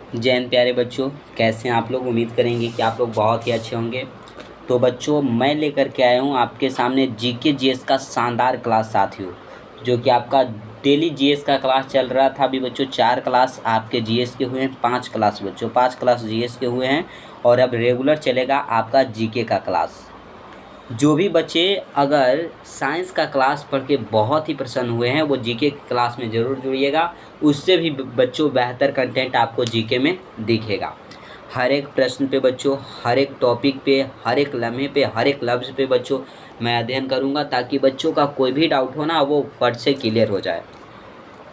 जय हिंद प्यारे बच्चों, कैसे हैं आप लोग। उम्मीद करेंगे कि आप लोग बहुत ही अच्छे होंगे। तो बच्चों, मैं लेकर के आया हूँ आपके सामने जीके जीएस का शानदार क्लास साथियों, जो कि आपका डेली जीएस का क्लास चल रहा था। अभी बच्चों 4 क्लास आपके जीएस के हुए हैं, 5 क्लास बच्चों 5 क्लास जीएस के हुए हैं और अब रेगुलर चलेगा आपका जीके का क्लास। जो भी बच्चे अगर साइंस का क्लास पढ़ के बहुत ही प्रसन्न हुए हैं, वो जीके की क्लास में ज़रूर जुड़िएगा। उससे भी बच्चों बेहतर कंटेंट आपको जीके में दिखेगा। हर एक प्रश्न पे बच्चों, हर एक टॉपिक पे, हर एक लम्हे पे, हर एक लफ्ज़ पे बच्चों मैं अध्ययन करूँगा, ताकि बच्चों का कोई भी डाउट हो ना, वो फट से क्लियर हो जाए,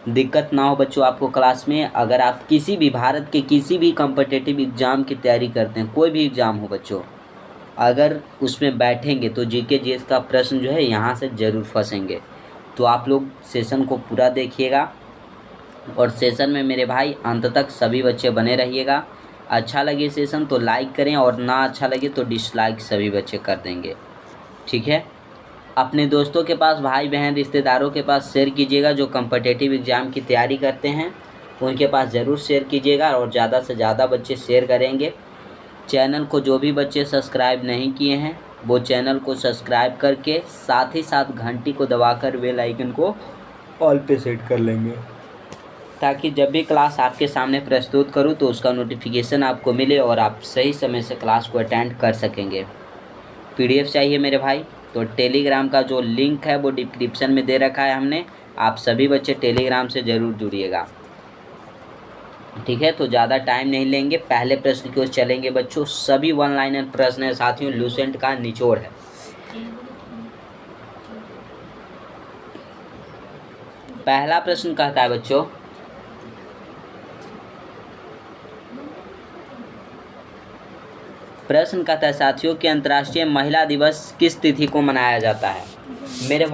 दिक्कत ना हो बच्चों आपको क्लास में। अगर आप किसी भी भारत के किसी भी कॉम्पिटिटिव एग्ज़ाम की तैयारी करते हैं, कोई भी एग्ज़ाम हो बच्चों, अगर उसमें बैठेंगे तो जीके जीएस का प्रश्न जो है यहाँ से ज़रूर फंसेंगे। तो आप लोग सेशन को पूरा देखिएगा और सेशन में मेरे भाई अंत तक सभी बच्चे बने रहिएगा। अच्छा लगे सेशन तो लाइक करें और ना अच्छा लगे तो डिसलाइक सभी बच्चे कर देंगे, ठीक है। अपने दोस्तों के पास, भाई बहन, रिश्तेदारों के पास शेयर कीजिएगा। जो कॉम्पिटिटिव एग्ज़ाम की तैयारी करते हैं उनके पास ज़रूर शेयर कीजिएगा और ज़्यादा से ज़्यादा बच्चे शेयर करेंगे। चैनल को जो भी बच्चे सब्सक्राइब नहीं किए हैं, वो चैनल को सब्सक्राइब करके साथ ही साथ घंटी को दबाकर बेल आइकन को ऑल पे सेट कर लेंगे, ताकि जब भी क्लास आपके सामने प्रस्तुत करूं तो उसका नोटिफिकेशन आपको मिले और आप सही समय से क्लास को अटेंड कर सकेंगे। पीडीएफ चाहिए मेरे भाई, तो टेलीग्राम का जो लिंक है वो डिस्क्रिप्शन में दे रखा है हमने। आप सभी बच्चे टेलीग्राम से ज़रूर जुड़िएगा, ठीक है। तो ज़्यादा टाइम नहीं लेंगे, पहले प्रश्न की ओर चलेंगे बच्चों। सभी वन लाइनर प्रश्न है साथियों, लूसेंट का निचोड़ है। पहला प्रश्न कहता है बच्चों, प्रश्न कहता है साथियों कि अंतर्राष्ट्रीय महिला दिवस किस तिथि को मनाया जाता है। मेरे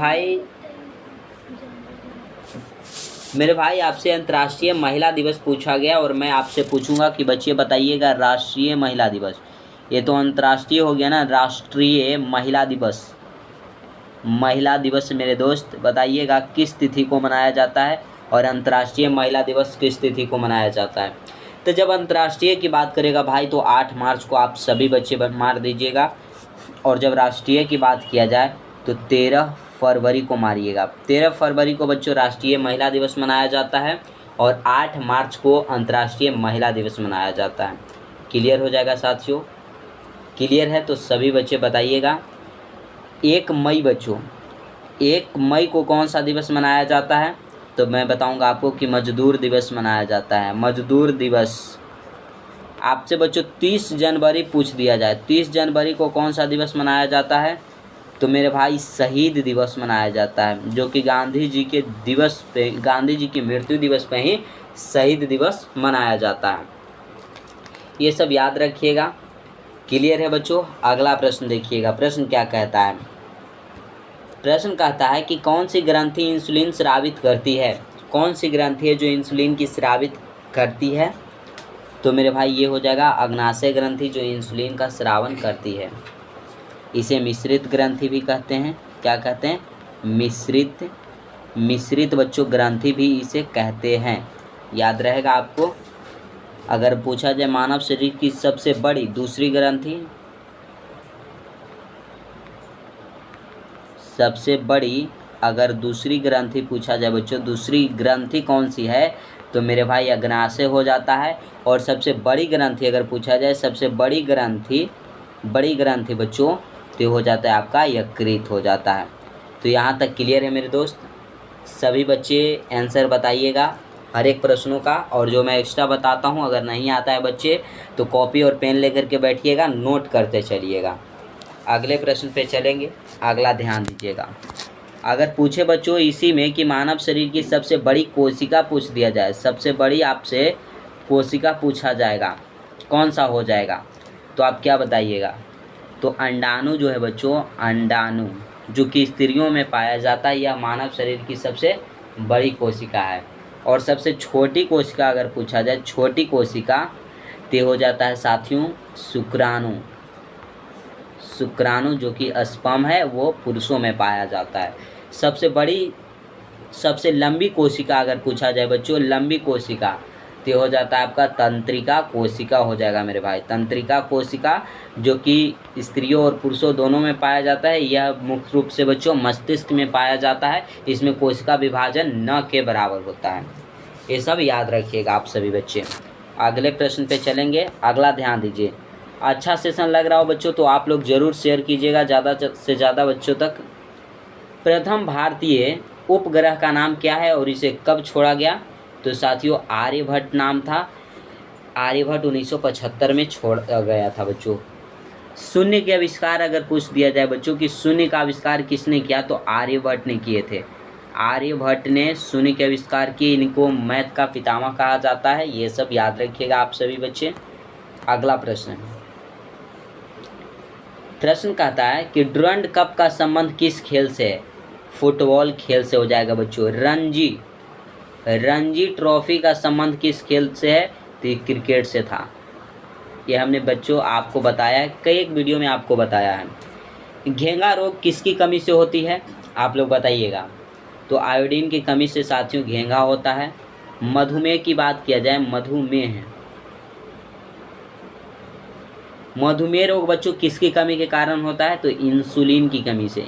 भाई आपसे अंतर्राष्ट्रीय महिला दिवस पूछा गया और मैं आपसे पूछूंगा कि बच्चे बताइएगा राष्ट्रीय महिला दिवस। ये तो अंतर्राष्ट्रीय हो गया ना, राष्ट्रीय महिला दिवस। महिला दिवस मेरे दोस्त बताइएगा किस तिथि को मनाया जाता है और अंतर्राष्ट्रीय महिला दिवस किस तिथि को मनाया जाता है। तो जब अंतर्राष्ट्रीय की बात करेगा भाई तो 8 मार्च को आप सभी बच्चे मार दीजिएगा, और जब राष्ट्रीय की बात किया जाए तो 13 फरवरी को मारिएगा। 13 फरवरी को बच्चों राष्ट्रीय महिला दिवस मनाया जाता है और 8 मार्च को अंतर्राष्ट्रीय महिला दिवस मनाया जाता है। क्लियर हो जाएगा साथियों। क्लियर है तो सभी बच्चे बताइएगा। 1 मई बच्चों, 1 मई को कौन सा दिवस मनाया जाता है, तो मैं बताऊंगा आपको कि मजदूर दिवस मनाया जाता है। मजदूर दिवस। आपसे बच्चों 30 जनवरी पूछ दिया जाए, 30 जनवरी को कौन सा दिवस मनाया जाता है, तो मेरे भाई शहीद दिवस मनाया जाता है, जो कि गांधी जी के दिवस पे, गांधी जी की मृत्यु दिवस पे ही शहीद दिवस मनाया जाता है। ये सब याद रखिएगा। क्लियर है बच्चों। अगला प्रश्न देखिएगा, प्रश्न क्या कहता है। प्रश्न कहता है कि कौन सी ग्रंथि इंसुलिन स्रावित करती है। कौन सी ग्रंथि है जो इंसुलिन की स्रावित करती है, तो मेरे भाई ये हो जाएगा अग्नाशय ग्रंथि, जो इंसुलिन का स्रावन करती है। इसे मिश्रित ग्रंथि भी कहते हैं। क्या कहते हैं? मिश्रित बच्चों ग्रंथि भी इसे कहते हैं। याद रहेगा आपको। अगर पूछा जाए मानव शरीर की सबसे बड़ी दूसरी ग्रंथि, सबसे बड़ी अगर दूसरी ग्रंथि पूछा जाए बच्चों, दूसरी ग्रंथि कौन सी है, तो मेरे भाई अग्नाशय हो जाता है। और सबसे बड़ी ग्रंथि अगर पूछा जाए, सबसे बड़ी ग्रंथि बच्चों, तो हो जाता है आपका यकृत हो जाता है। तो यहाँ तक क्लियर है मेरे दोस्त। सभी बच्चे आंसर बताइएगा हर एक प्रश्नों का, और जो मैं एक्स्ट्रा बताता हूँ अगर नहीं आता है बच्चे तो कॉपी और पेन लेकर के बैठिएगा, नोट करते चलिएगा। अगले प्रश्न पे चलेंगे। अगला ध्यान दीजिएगा। अगर पूछे बच्चों इसी में कि मानव शरीर की सबसे बड़ी कोशिका पूछ दिया जाए, सबसे बड़ी आपसे कोशिका पूछा जाएगा, कौन सा हो जाएगा, तो आप क्या बताइएगा, तो अंडाणु जो है बच्चों, अंडाणु जो कि स्त्रियों में पाया जाता है, यह मानव शरीर की सबसे बड़ी कोशिका है। और सबसे छोटी कोशिका अगर पूछा जाए, छोटी कोशिका, तो हो जाता है साथियों शुक्राणु। शुक्राणु जो कि स्पर्म है वो पुरुषों में पाया जाता है। सबसे बड़ी, सबसे लंबी कोशिका अगर पूछा जाए बच्चों, लंबी कोशिका, तो हो जाता है आपका तंत्रिका कोशिका हो जाएगा मेरे भाई। तंत्रिका कोशिका जो कि स्त्रियों और पुरुषों दोनों में पाया जाता है। यह मुख्य रूप से बच्चों मस्तिष्क में पाया जाता है। इसमें कोशिका विभाजन न के बराबर होता है। ये सब याद रखिएगा आप सभी बच्चे। अगले प्रश्न पे चलेंगे। अगला ध्यान दीजिए। अच्छा सेशन लग रहा हो बच्चों तो आप लोग ज़रूर शेयर कीजिएगा ज़्यादा से ज़्यादा बच्चों तक। प्रथम भारतीय उपग्रह का नाम क्या है और इसे कब छोड़ा गया? तो साथियों आर्यभट्ट नाम था। आर्यभट्ट 1975 में छोड़ा गया था बच्चों। शून्य के आविष्कार अगर पूछ दिया जाए बच्चों कि शून्य का आविष्कार किसने किया, तो आर्यभट्ट ने किए थे। आर्यभट्ट ने शून्य के आविष्कार किए। इनको मैथ का पितामह कहा जाता है। ये सब याद रखिएगा आप सभी बच्चे। अगला प्रश्न कहता है कि डुरंड कप का संबंध किस खेल से है? फुटबॉल खेल से हो जाएगा बच्चों। रणजी ट्रॉफी का संबंध किस खेल से है? तो क्रिकेट से था। ये हमने बच्चों आपको बताया है, कई एक वीडियो में आपको बताया है। घेंगा रोग किसकी कमी से होती है? आप लोग बताइएगा। तो आयोडीन की कमी से साथियों घेंगा होता है। मधुमेह की बात किया जाए, मधुमेह रोग बच्चों किसकी कमी के कारण होता है? तो इंसुलिन की कमी से।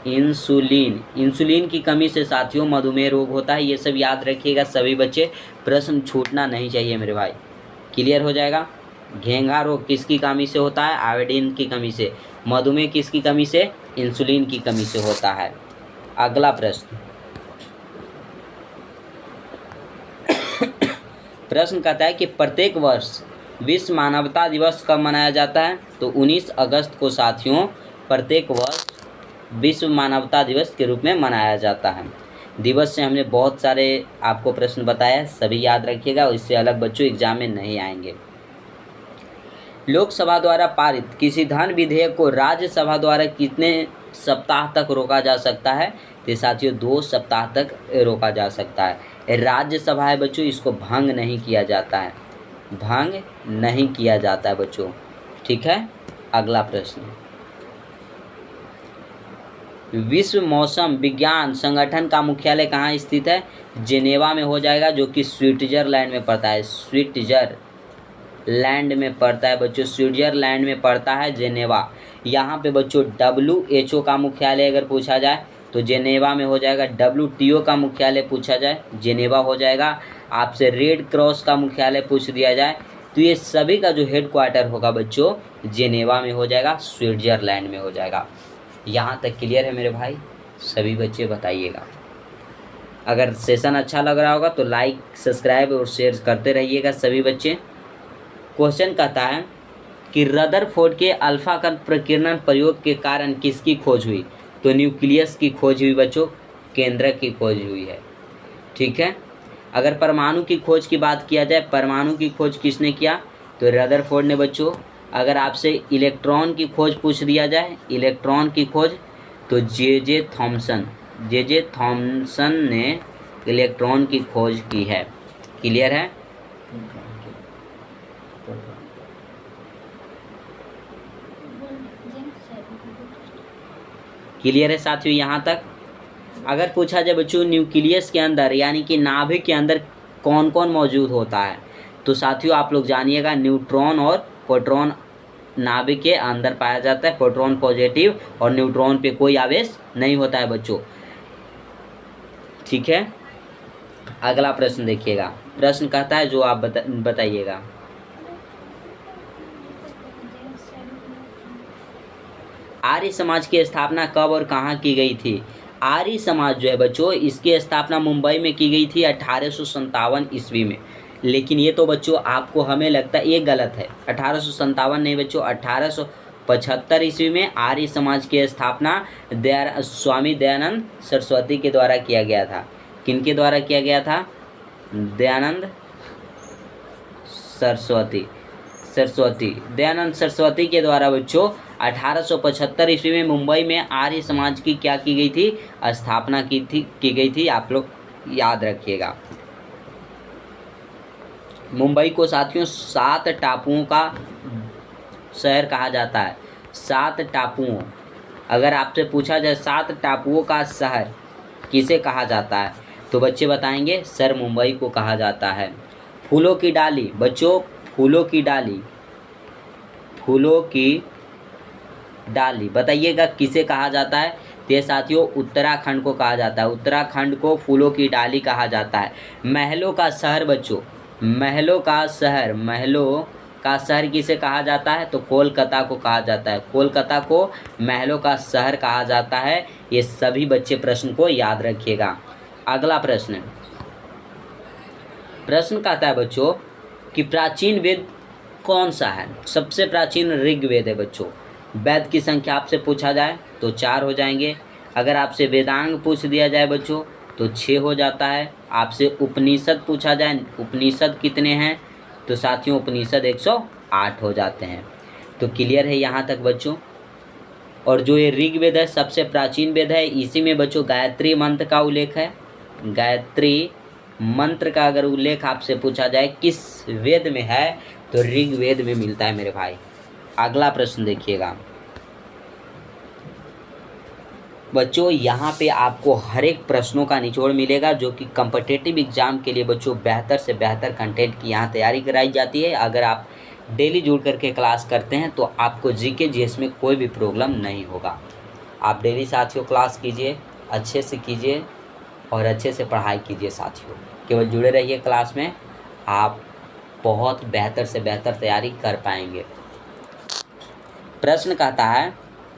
इंसुलिन की कमी से साथियों मधुमेह रोग होता है। ये सब याद रखिएगा सभी बच्चे, प्रश्न छूटना नहीं चाहिए मेरे भाई। क्लियर हो जाएगा। घेंगा रोग किसकी कमी से होता है? आयोडीन की कमी से। मधुमेह किसकी कमी से? इंसुलिन की कमी से होता है। अगला प्रश्न कहता है कि प्रत्येक वर्ष विश्व मानवता दिवस कब मनाया जाता है? तो 19 अगस्त को साथियों प्रत्येक वर्ष विश्व मानवता दिवस के रूप में मनाया जाता है। दिवस से हमने बहुत सारे आपको प्रश्न बताया, सभी याद रखिएगा और इससे अलग बच्चों एग्जाम में नहीं आएंगे। लोकसभा द्वारा पारित किसी धन विधेयक को राज्यसभा द्वारा कितने सप्ताह तक रोका जा सकता है? तो साथियों 2 सप्ताह तक रोका जा सकता है। राज्यसभा है बच्चों, इसको भंग नहीं किया जाता है, भंग नहीं किया जाता है बच्चों। ठीक है। अगला प्रश्न, विश्व मौसम विज्ञान संगठन का मुख्यालय कहाँ स्थित है? जेनेवा में हो जाएगा, जो कि स्विट्जरलैंड में पड़ता है। स्विट्जरलैंड में पड़ता है बच्चों, स्विट्जरलैंड में पड़ता है जेनेवा। यहाँ पे बच्चों WHO का मुख्यालय अगर पूछा जाए तो जेनेवा में हो जाएगा। WTO का मुख्यालय पूछा जाए जेनेवा हो जाएगा। आपसे रेड क्रॉस का मुख्यालय पूछ दिया जाए तो ये सभी का जो हेड क्वार्टर होगा बच्चों जेनेवा में हो जाएगा, स्विट्जरलैंड में हो जाएगा। यहाँ तक क्लियर है मेरे भाई? सभी बच्चे बताइएगा। अगर सेशन अच्छा लग रहा होगा तो लाइक, सब्सक्राइब और शेयर करते रहिएगा सभी बच्चे। क्वेश्चन कहता है कि रदरफोर्ड के अल्फा कण प्रकीर्णन प्रयोग के कारण किसकी खोज हुई? तो न्यूक्लियस की खोज हुई बच्चों, केंद्रक की खोज हुई है। ठीक है। अगर परमाणु की खोज की बात किया जाए, परमाणु की खोज किसने किया? तो रदरफोर्ड ने बच्चों। अगर आपसे इलेक्ट्रॉन की खोज पूछ दिया जाए, इलेक्ट्रॉन की खोज, तो जे थॉमसन ने इलेक्ट्रॉन की खोज की है। क्लियर है? क्लियर है साथियों यहाँ तक? अगर पूछा जाए बच्चों न्यूक्लियस के अंदर यानी कि नाभिक के अंदर कौन कौन मौजूद होता है, तो साथियों आप लोग जानिएगा न्यूट्रॉन और प्रोटॉन नाभिक के अंदर पाया जाता है। प्रोटॉन पॉजिटिव और न्यूट्रॉन पे कोई आवेश नहीं होता है बच्चों। ठीक है। अगला प्रश्न देखिएगा। प्रश्न कहता है जो आप बताइएगा। आर्य समाज की स्थापना कब और कहाँ की गई थी? आर्य समाज जो है बच्चों, इसकी स्थापना मुंबई में की गई थी 1857 ईस्वी में। लेकिन ये तो बच्चों आपको हमें लगता है ये गलत है। 1857 नहीं बच्चों, 1875 ईस्वी में आर्य समाज की स्थापना स्वामी दयानंद सरस्वती के द्वारा किया गया था। किनके द्वारा किया गया था? दयानंद सरस्वती के द्वारा बच्चों 1875 ईस्वी में मुंबई में आर्य समाज की क्या की गई थी? स्थापना की गई थी। आप लोग याद रखिएगा। मुंबई को साथियों 7 टापुओं का शहर कहा जाता है। 7 टापुओं, अगर आपसे पूछा जाए 7 टापुओं का शहर किसे कहा जाता है? तो बच्चे बताएंगे सर मुंबई को कहा जाता है। फूलों की डाली बच्चों, फूलों की डाली, फूलों की डाली बताइएगा किसे कहा जाता है। तो ये साथियों उत्तराखंड को कहा जाता है। उत्तराखंड को फूलों की डाली कहा जाता है। महलों का शहर बच्चों, महलों का शहर, महलों का शहर किसे कहा जाता है। तो कोलकाता को कहा जाता है। कोलकाता को महलों का शहर कहा जाता है। ये सभी बच्चे प्रश्न को याद रखिएगा। अगला प्रश्न, प्रश्न कहता है बच्चों कि प्राचीन वेद कौन सा है। सबसे प्राचीन ऋग्वेद है बच्चों। वेद की संख्या आपसे पूछा जाए तो 4 हो जाएंगे। अगर आपसे वेदांग पूछ दिया जाए बच्चों तो 6 हो जाता है। आपसे उपनिषद पूछा जाए, उपनिषद कितने हैं, तो साथियों उपनिषद 108 हो जाते हैं। तो क्लियर है यहाँ तक बच्चों। और जो ये ऋग्वेद है सबसे प्राचीन वेद है। इसी में बच्चों गायत्री मंत्र का उल्लेख है। गायत्री मंत्र का अगर उल्लेख आपसे पूछा जाए किस वेद में है तो ऋग्वेद में मिलता है मेरे भाई। अगला प्रश्न देखिएगा बच्चों, यहाँ पे आपको हर एक प्रश्नों का निचोड़ मिलेगा जो कि कॉम्पिटिटिव एग्जाम के लिए बच्चों बेहतर से बेहतर कंटेंट की यहाँ तैयारी कराई जाती है। अगर आप डेली जुड़ करके क्लास करते हैं तो आपको जीके जीएस में कोई भी प्रॉब्लम नहीं होगा। आप डेली साथियों क्लास कीजिए, अच्छे से कीजिए और अच्छे से पढ़ाई कीजिए साथियों। केवल जुड़े रहिए क्लास में, आप बहुत बेहतर से बेहतर तैयारी कर पाएंगे। प्रश्न कहता है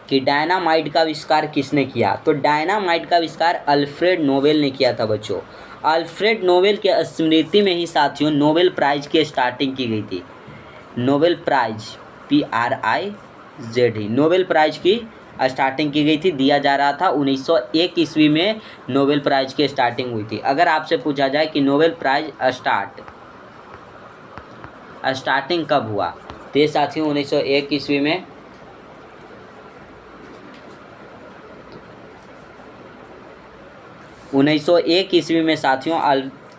कि डायनामाइट का आविष्कार किसने किया। तो डायनामाइट का आविष्कार अल्फ्रेड नोबेल ने किया था बच्चों। अल्फ्रेड नोबेल के स्मृति में ही साथियों नोबेल प्राइज की स्टार्टिंग की गई थी। Nobel prize PRIZ, Nobel prize की स्टार्टिंग की गई थी, दिया जा रहा था। 1901 ईस्वी में नोबेल प्राइज की स्टार्टिंग हुई थी। अगर आपसे पूछा जाए कि नोबेल प्राइज स्टार्टिंग कब हुआ, तो ये साथियों 1901 ईस्वी में 1901 ईस्वी में साथियों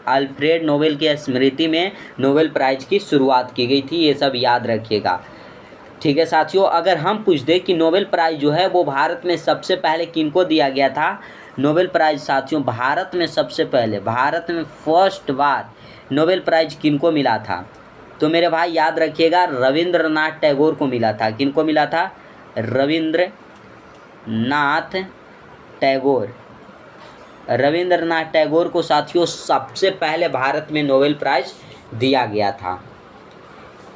अल्फ्रेड नोबेल की स्मृति में नोबेल प्राइज की शुरुआत की गई थी। ये सब याद रखिएगा, ठीक है साथियों। अगर हम पूछ दें कि नोबेल प्राइज जो है वो भारत में सबसे पहले किनको दिया गया था। नोबेल प्राइज साथियों भारत में सबसे पहले, भारत में फर्स्ट बार नोबेल प्राइज किनको मिला था, तो मेरे भाई याद रखिएगा रविंद्रनाथ टैगोर को मिला था। किनको मिला था, रविंद्रनाथ टैगोर। रविंद्रनाथ टैगोर को साथियों सबसे पहले भारत में नोबेल प्राइज दिया गया था।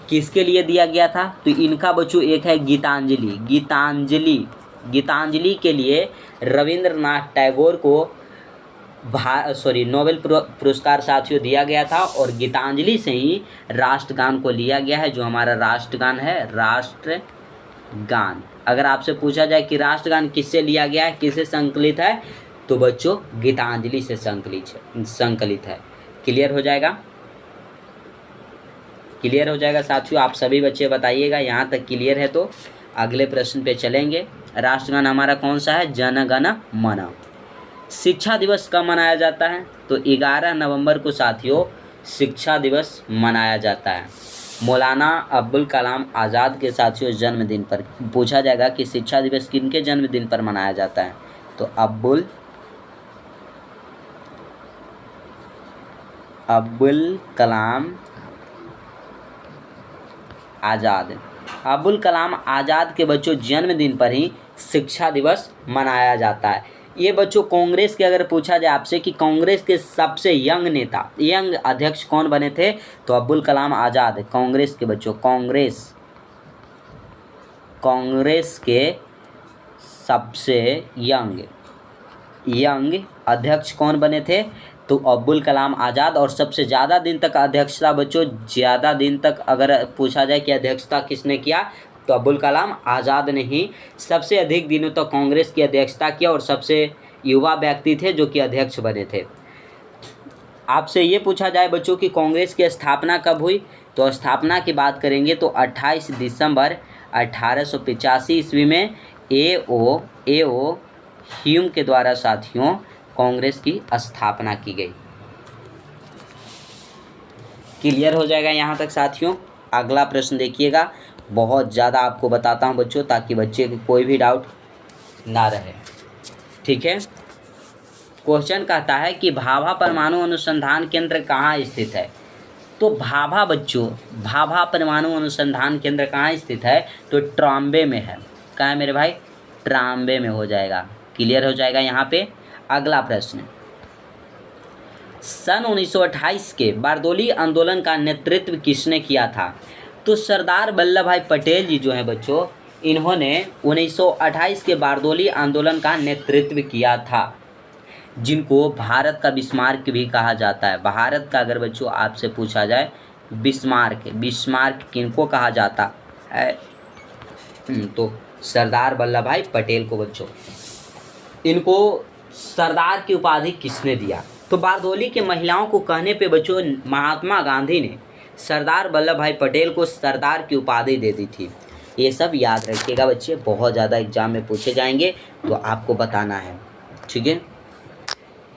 किसके लिए दिया गया था, तो इनका बच्चों एक है गीतांजलि। गीतांजलि के लिए रविंद्रनाथ टैगोर को नोबेल पुरस्कार साथियों दिया गया था। और गीतांजलि से ही राष्ट्रगान को लिया गया है, जो हमारा राष्ट्रगान है, राष्ट्रगान। अगर आपसे पूछा जाए कि राष्ट्रगान किससे लिया गया है, किससे संकलित है, तो बच्चों गीतांजलि से संकलित है। क्लियर हो जाएगा, क्लियर हो जाएगा साथियों। आप सभी बच्चे बताइएगा यहाँ तक क्लियर है। तो अगले प्रश्न पे चलेंगे। राष्ट्रगान हमारा कौन सा है, जन गण मन। शिक्षा दिवस कब मनाया जाता है, तो 11 नवंबर को साथियों शिक्षा दिवस मनाया जाता है। मौलाना अब्दुल कलाम आज़ाद के साथियों जन्मदिन पर पूछा जाएगा कि शिक्षा दिवस किनके जन्मदिन पर मनाया जाता है, तो अब्दुल कलाम आज़ाद। अब्दुल कलाम आज़ाद के बच्चों जन्मदिन पर ही शिक्षा दिवस मनाया जाता है। ये बच्चों कांग्रेस के अगर पूछा जाए आपसे कि कांग्रेस के सबसे यंग नेता, यंग अध्यक्ष कौन बने थे, तो अब्दुल कलाम आज़ाद। कांग्रेस के बच्चों, कांग्रेस के सबसे यंग अध्यक्ष कौन बने थे, तो अब्दुल कलाम आज़ाद। और सबसे ज़्यादा दिन तक अध्यक्षता बच्चों, ज़्यादा दिन तक अगर पूछा जाए कि अध्यक्षता किसने किया, तो अब्दुल कलाम आज़ाद ने ही सबसे अधिक दिनों तक कांग्रेस की अध्यक्षता किया और सबसे युवा व्यक्ति थे जो कि अध्यक्ष बने थे। आपसे ये पूछा जाए बच्चों कि कांग्रेस की स्थापना कब हुई, तो स्थापना की बात करेंगे तो 28 दिसंबर 1885 ईस्वी में A.O. ह्यूम के द्वारा साथियों कांग्रेस की स्थापना की गई। क्लियर हो जाएगा यहाँ तक साथियों। अगला प्रश्न देखिएगा, बहुत ज़्यादा आपको बताता हूँ बच्चों ताकि बच्चे को कोई भी डाउट ना रहे, ठीक है। क्वेश्चन कहता है कि भाभा परमाणु अनुसंधान केंद्र कहाँ स्थित है। तो भाभा बच्चों, भाभा परमाणु अनुसंधान केंद्र कहाँ स्थित है, तो ट्राम्बे में है। कहाँ है मेरे भाई, ट्राम्बे में हो जाएगा। क्लियर हो जाएगा यहाँ पे। अगला प्रश्न, सन 1928 के बारदोली आंदोलन का नेतृत्व किसने किया था। तो सरदार वल्लभ भाई पटेल जी जो हैं बच्चों, इन्होंने 1928 के बारदोली आंदोलन का नेतृत्व किया था, जिनको भारत का बिस्मार्क भी कहा जाता है। भारत का अगर बच्चों आपसे पूछा जाए बिस्मार्क, बिस्मार्क किनको कहा जाता है, तो सरदार वल्लभ भाई पटेल को बच्चों। इनको सरदार की उपाधि किसने दिया। तो बारदोली के महिलाओं को कहने पे बच्चों महात्मा गांधी ने सरदार वल्लभ भाई पटेल को सरदार की उपाधि दे दी थी। ये सब याद रखिएगा बच्चे, बहुत ज़्यादा एग्जाम में पूछे जाएंगे तो आपको बताना है, ठीक है।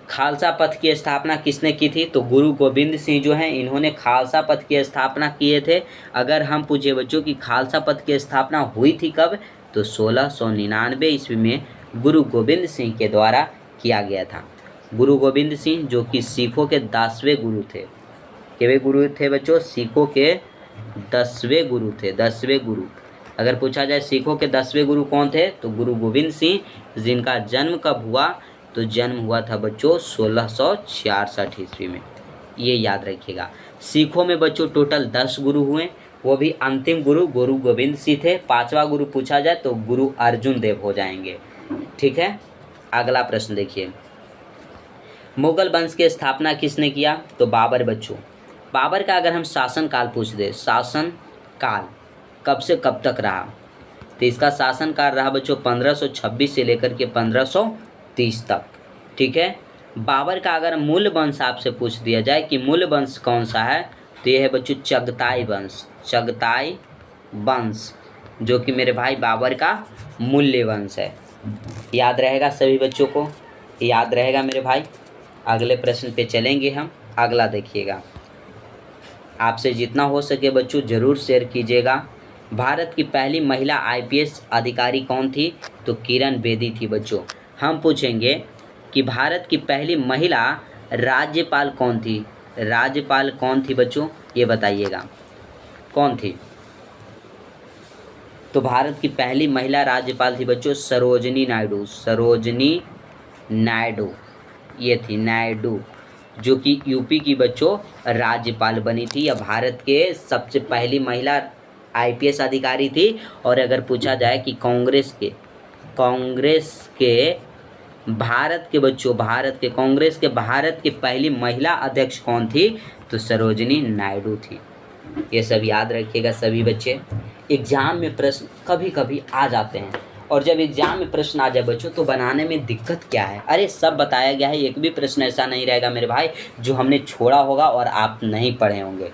खालसा पंथ की स्थापना किसने की थी। तो गुरु गोविंद सिंह जो हैं, इन्होंने खालसा पंथ की स्थापना किए थे। अगर हम पूछे बच्चों कि खालसा पंथ की स्थापना हुई थी कब, तो 1699 ईस्वी में गुरु गोविंद सिंह के द्वारा किया गया था। गुरु गोविंद सिंह जो कि सिखों के 10वें गुरु थे। कितने गुरु थे बच्चों, सिखों के 10वें गुरु थे, 10वें गुरु। अगर पूछा जाए सिखों के 10वें गुरु कौन थे, तो गुरु गोविंद सिंह, जिनका जन्म कब हुआ, तो जन्म हुआ था बच्चों 1666 ईस्वी में। ये याद रखिएगा। सिखों में बच्चों टोटल 10 गुरु हुए, वो भी अंतिम गुरु गुरु गोविंद सिंह थे। 5वां गुरु पूछा जाए तो गुरु अर्जुन देव हो जाएंगे, ठीक है। अगला प्रश्न देखिए, मुगल वंश की स्थापना किसने किया। तो बाबर बच्चों। बाबर का अगर हम शासन काल पूछ दे, शासन काल कब से कब तक रहा, तो इसका शासन काल रहा बच्चों 1526 से लेकर के 1530 तक, ठीक है। बाबर का अगर मूल वंश आपसे पूछ दिया जाए कि मूल वंश कौन सा है, तो ये है बच्चों चगताई वंश, चगताई वंश, जो कि मेरे भाई बाबर का मूल्य वंश है। याद रहेगा सभी बच्चों को, याद रहेगा मेरे भाई। अगले प्रश्न पे चलेंगे हम। अगला देखिएगा, आपसे जितना हो सके बच्चों ज़रूर शेयर कीजिएगा। भारत की पहली महिला आईपीएस अधिकारी कौन थी, तो किरण बेदी थी बच्चों। हम पूछेंगे कि भारत की पहली महिला राज्यपाल कौन थी, राज्यपाल कौन थी बच्चों, ये बताइएगा कौन थी। तो भारत की पहली महिला राज्यपाल थी बच्चों सरोजनी नायडू, सरोजनी नायडू, ये थी नायडू, जो कि यूपी की बच्चों राज्यपाल बनी थी। या भारत के सबसे पहली महिला आईपीएस अधिकारी थी। और अगर पूछा जाए कि कांग्रेस के भारत के बच्चों, भारत के कांग्रेस के भारत की पहली महिला अध्यक्ष कौन थी, तो सरोजनी नायडू थी। ये सब याद रखिएगा सभी बच्चे। एग्ज़ाम में प्रश्न कभी कभी आ जाते हैं, और जब एग्ज़ाम में प्रश्न आ जाए बच्चों तो बनाने में दिक्कत क्या है। अरे सब बताया गया है, एक भी प्रश्न ऐसा नहीं रहेगा मेरे भाई जो हमने छोड़ा होगा और आप नहीं पढ़े होंगे।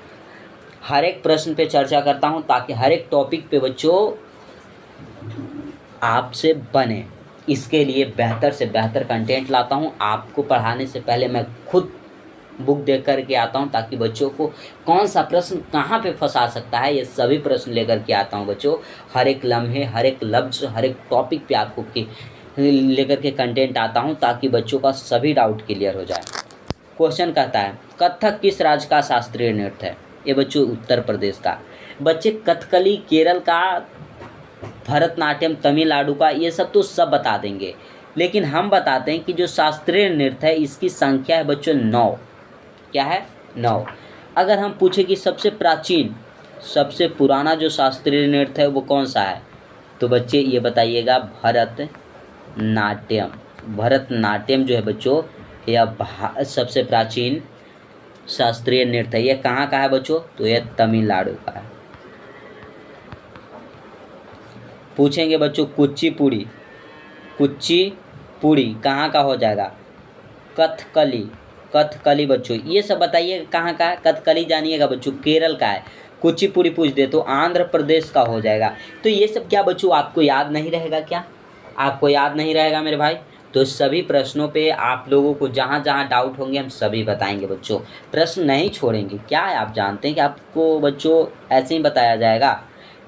हर एक प्रश्न पे चर्चा करता हूँ ताकि हर एक टॉपिक पे बच्चों आपसे बने। इसके लिए बेहतर से बेहतर कंटेंट लाता हूँ। आपको पढ़ाने से पहले मैं खुद बुक देख कर के आता हूँ, ताकि बच्चों को कौन सा प्रश्न कहाँ पे फंसा सकता है, ये सभी प्रश्न लेकर के आता हूँ बच्चों। हर एक लम्हे, हर एक लफ्ज़, हर एक टॉपिक पे आपको लेकर के कंटेंट आता हूँ, ताकि बच्चों का सभी डाउट क्लियर हो जाए। क्वेश्चन कहता है कथक किस राज्य का शास्त्रीय नृत्य है। ये बच्चों उत्तर प्रदेश का। बच्चे कथकली केरल का, भरतनाट्यम तमिलनाडु का, ये सब तो सब बता देंगे, लेकिन हम बताते हैं कि जो शास्त्रीय नृत्य है इसकी संख्या है बच्चों 9। क्या है, 9। अगर हम पूछे कि सबसे प्राचीन, सबसे पुराना जो शास्त्रीय नृत्य है वो कौन सा है, तो बच्चे ये बताइएगा भरतनाट्यम। भरतनाट्यम जो है बच्चों यह सबसे प्राचीन शास्त्रीय नृत्य है। ये कहाँ का है बच्चों, तो यह तमिलनाडु का है। पूछेंगे बच्चों कुचिपुड़ी, कुचिपुड़ी कहाँ का हो जाएगा, कथकली, कथकली बच्चों ये सब बताइए कहाँ का है। कथकली जानिएगा बच्चों केरल का है। कुचिपुड़ी पूछ दे तो आंध्र प्रदेश का हो जाएगा। तो ये सब क्या बच्चों आपको याद नहीं रहेगा क्या, आपको याद नहीं रहेगा मेरे भाई। तो सभी प्रश्नों पे आप लोगों को जहाँ जहाँ डाउट होंगे हम सभी बताएंगे बच्चों, प्रश्न नहीं छोड़ेंगे। क्या है आप जानते हैं कि आपको बच्चों ऐसे ही बताया जाएगा।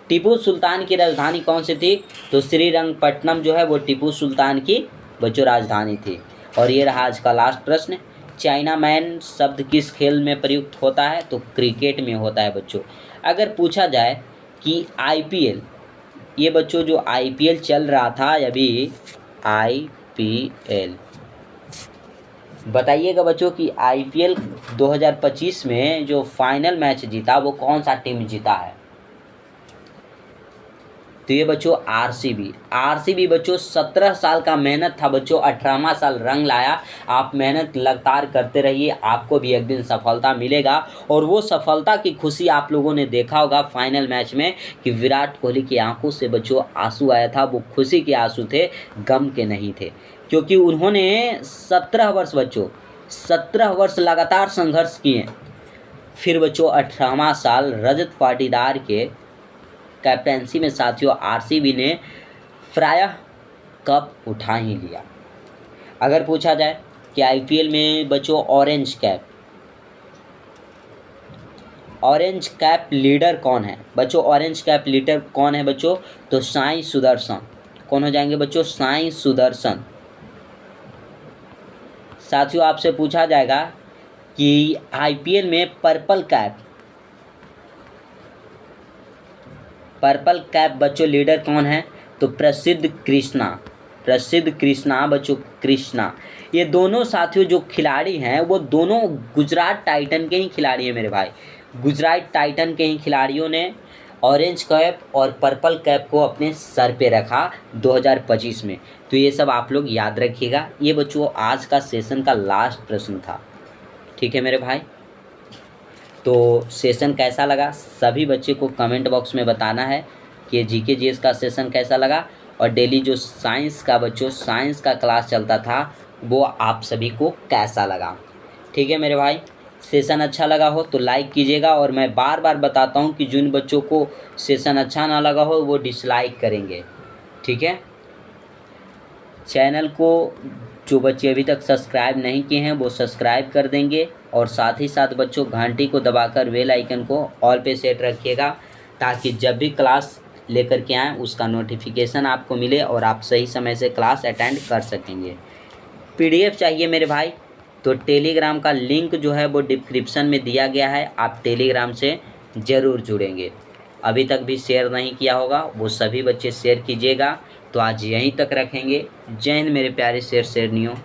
टीपू सुल्तान की राजधानी कौन सी थी, तो श्रीरंगपट्टनम जो है वो टीपू सुल्तान की बच्चों राजधानी थी। और ये रहा आज का लास्ट प्रश्न। चाइना मैन शब्द किस खेल में प्रयुक्त होता है? तो क्रिकेट में होता है बच्चों। अगर पूछा जाए कि आईपीएल, ये बच्चों जो आईपीएल चल रहा था अभी, आईपीएल, बताइएगा बच्चों कि आईपीएल 2025 में जो फाइनल मैच जीता वो कौन सा टीम जीता है? तो ये बच्चों आरसीबी बच्चों 17 साल का मेहनत था बच्चों, 18वां साल रंग लाया। आप मेहनत लगातार करते रहिए, आपको भी एक दिन सफलता मिलेगा। और वो सफलता की खुशी आप लोगों ने देखा होगा फाइनल मैच में कि विराट कोहली की आंखों से बच्चों आंसू आया था। वो खुशी के आंसू थे, गम के नहीं थे, क्योंकि उन्होंने 17 वर्ष बच्चों 17 वर्ष लगातार संघर्ष किए। फिर बच्चों 18वां साल रजत पाटीदार के कैप्टेंसी में साथियों आरसीबी ने प्रायः कप उठा ही लिया। अगर पूछा जाए कि आईपीएल में बच्चों ऑरेंज कैप लीडर कौन है? बच्चों ऑरेंज कैप लीडर कौन है बच्चों? तो साई सुदर्शन। कौन हो जाएंगे बच्चों? साई सुदर्शन। साथियों आपसे पूछा जाएगा कि आईपीएल में पर्पल कैप बच्चों लीडर कौन है? तो प्रसिद्ध कृष्णा बच्चों, कृष्णा। ये दोनों साथियों जो खिलाड़ी हैं वो दोनों गुजरात टाइटन के ही खिलाड़ी हैं मेरे भाई। गुजरात टाइटन के ही खिलाड़ियों ने ऑरेंज कैप और पर्पल कैप को अपने सर पे रखा 2025 में। तो ये सब आप लोग याद रखिएगा। ये बच्चों आज का सेशन का लास्ट प्रश्न था, ठीक है मेरे भाई। तो सेशन कैसा लगा सभी बच्चे को कमेंट बॉक्स में बताना है कि जीके जीएस का सेशन कैसा लगा। और डेली जो साइंस का क्लास चलता था वो आप सभी को कैसा लगा, ठीक है मेरे भाई। सेशन अच्छा लगा हो तो लाइक कीजिएगा। और मैं बार बार बताता हूँ कि जिन बच्चों को सेशन अच्छा ना लगा हो वो डिसलाइक करेंगे, ठीक है। चैनल को जो बच्चे अभी तक सब्सक्राइब नहीं किए हैं वो सब्सक्राइब कर देंगे। और साथ ही साथ बच्चों घंटी को दबाकर बेल आइकन को ऑल पे सेट रखिएगा, ताकि जब भी क्लास लेकर के आएँ उसका नोटिफिकेशन आपको मिले और आप सही समय से क्लास अटेंड कर सकेंगे। पीडीएफ चाहिए मेरे भाई तो टेलीग्राम का लिंक जो है वो डिस्क्रिप्शन में दिया गया है, आप टेलीग्राम से ज़रूर जुड़ेंगे। अभी तक भी शेयर नहीं किया होगा वो सभी बच्चे शेयर कीजिएगा। तो आज यहीं तक रखेंगे। जय हिंद मेरे प्यारे शेरनियों।